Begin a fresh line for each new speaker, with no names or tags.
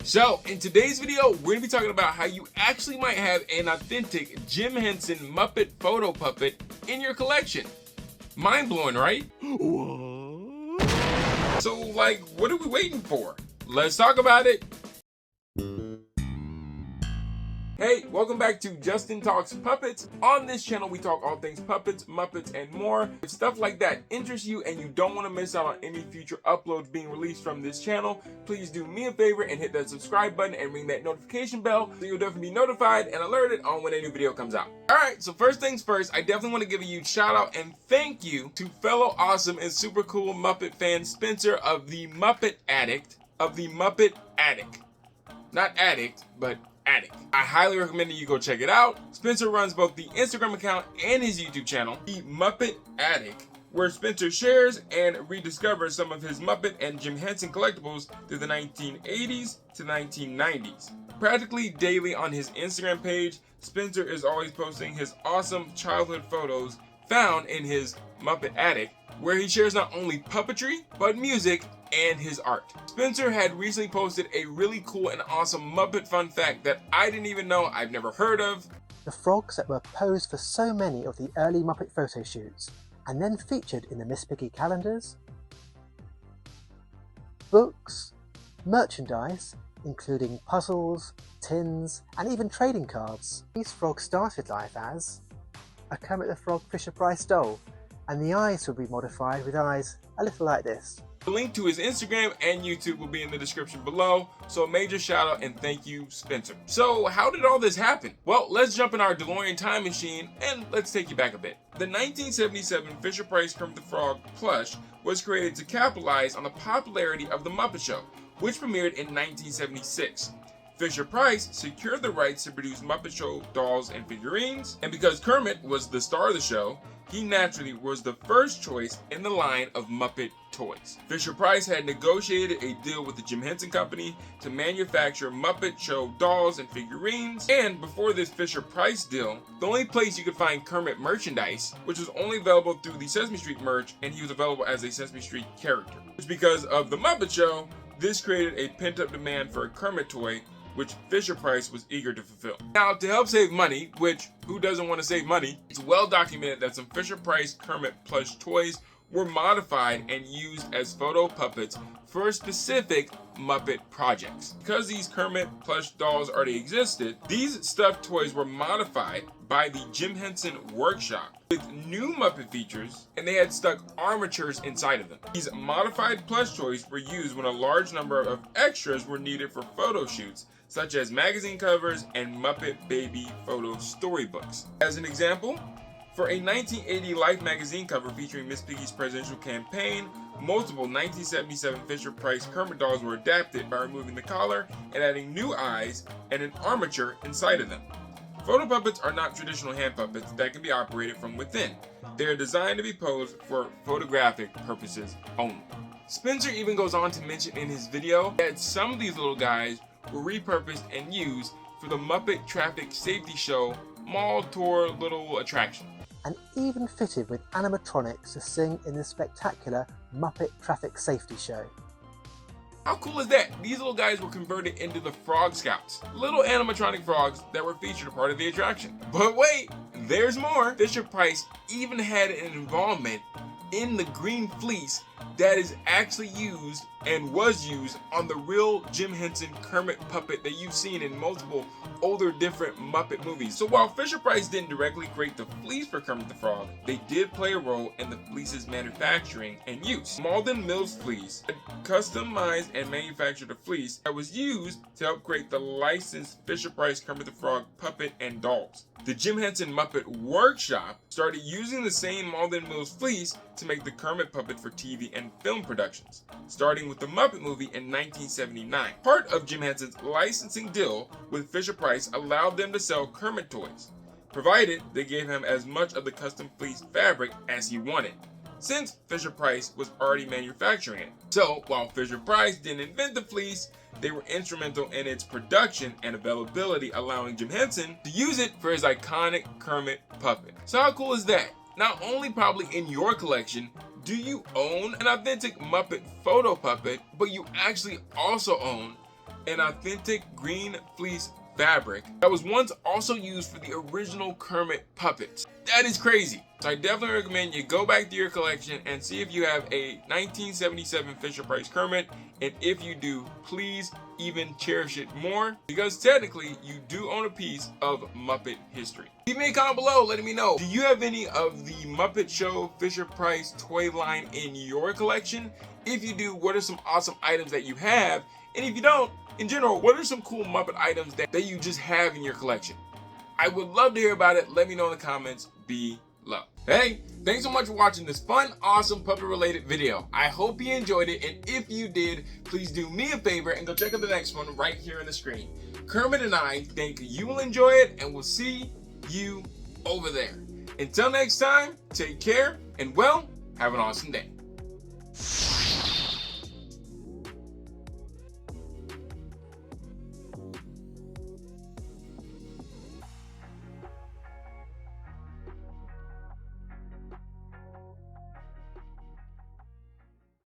So, in today's video, we're going to be talking about how you actually might have an authentic Jim Henson Muppet photo puppet in your collection. Mind-blowing, right? What? So, what are we waiting for? Let's talk about it. Hey, welcome back to Justin Talks Puppets. On this channel, we talk all things puppets, Muppets, and more. If stuff like that interests you and you don't want to miss out on any future uploads being released from this channel, please do me a favor and hit that subscribe button and ring that notification bell so you'll definitely be notified and alerted on when a new video comes out. Alright, so first things first, I definitely want to give a huge shout out and thank you to fellow awesome and super cool Muppet fan Spencer of the Muppet Addict, Not addict, but Addict. I highly recommend that you go check it out. Spencer runs both the Instagram account and his YouTube channel, the Muppet Addict, where Spencer shares and rediscovers some of his Muppet and Jim Henson collectibles through the 1980s to 1990s. Practically daily on his Instagram page, Spencer is always posting his awesome childhood photos found in his Muppet Addict, where he shares not only puppetry, but music and his art. Spencer had recently posted a really cool and awesome Muppet fun fact that I didn't even know, I've never heard of.
The frogs that were posed for so many of the early Muppet photo shoots, and then featured in the Miss Piggy calendars, books, merchandise, including puzzles, tins, and even trading cards. These frogs started life as a Kermit the Frog Fisher-Price doll, and the eyes will be modified with eyes a little like this.
The link to his Instagram and YouTube will be in the description below, so a major shout out and thank you, Spencer. So how did all this happen? Well, let's jump in our DeLorean time machine and let's take you back a bit. The 1977 Fisher-Price Kermit the Frog plush was created to capitalize on the popularity of the Muppet Show, which premiered in 1976. Fisher-Price secured the rights to produce Muppet Show dolls and figurines, and because Kermit was the star of the show, he naturally was the first choice in the line of Muppet toys. Fisher-Price had negotiated a deal with the Jim Henson Company to manufacture Muppet Show dolls and figurines, and before this Fisher-Price deal, the only place you could find Kermit merchandise, which was only available through the Sesame Street merch, and he was available as a Sesame Street character. It's because of the Muppet Show, this created a pent-up demand for a Kermit toy, which Fisher-Price was eager to fulfill. Now, to help save money, which who doesn't want to save money, it's well documented that some Fisher-Price Kermit plush toys were modified and used as photo puppets for specific Muppet projects. Because these Kermit plush dolls already existed, these stuffed toys were modified by the Jim Henson Workshop with new Muppet features, and they had stuck armatures inside of them. These modified plush toys were used when a large number of extras were needed for photo shoots, such as magazine covers and Muppet Baby photo storybooks. As an example, for a 1980 Life magazine cover featuring Miss Piggy's presidential campaign, multiple 1977 Fisher-Price Kermit dolls were adapted by removing the collar and adding new eyes and an armature inside of them. Photo puppets are not traditional hand puppets that can be operated from within. They are designed to be posed for photographic purposes only. Spencer even goes on to mention in his video that some of these little guys were repurposed and used for the Muppet Traffic Safety Show Mall Tour little attraction.
And even fitted with animatronics to sing in the spectacular Muppet Traffic Safety Show.
How cool is that? These little guys were converted into the Frog Scouts, little animatronic frogs that were featured a part of the attraction. But wait, there's more. Fisher-Price even had an involvement in the green fleece that is actually used and was used on the real Jim Henson Kermit puppet that you've seen in multiple older different Muppet movies. So while Fisher-Price didn't directly create the fleece for Kermit the Frog, they did play a role in the fleece's manufacturing and use. Malden Mills Fleece had customized and manufactured a fleece that was used to help create the licensed Fisher-Price Kermit the Frog puppet and dolls. The Jim Henson Muppet Workshop started using the same Malden Mills fleece to make the Kermit puppet for TV and film productions, starting with the Muppet movie in 1979. Part of Jim Henson's licensing deal with Fisher-Price allowed them to sell Kermit toys, provided they gave him as much of the custom fleece fabric as he wanted, since Fisher-Price was already manufacturing it. So while Fisher-Price didn't invent the fleece, they were instrumental in its production and availability, allowing Jim Henson to use it for his iconic Kermit puppet. So how cool is that? Not only probably in your collection do you own an authentic Muppet photo puppet, but you actually also own an authentic green fleece fabric that was once also used for the original Kermit puppets. That is crazy. So I definitely recommend you go back to your collection and see if you have a 1977 Fisher-Price Kermit, and if you do, please even cherish it more, because technically you do own a piece of Muppet history. Leave me a comment below letting me know, do you have any of the Muppet Show Fisher-Price toy line in your collection? If you do, what are some awesome items that you have? And if you don't, in general, what are some cool Muppet items that you just have in your collection? I would love to hear about it. Let me know in the comments below. Hey, thanks so much for watching this fun, awesome puppet related video. I hope you enjoyed it, and if you did, please do me a favor and go check out the next one right here on the screen. Kermit and I think you will enjoy it, and we'll see you over there. Until next time, take care, and well, have an awesome day.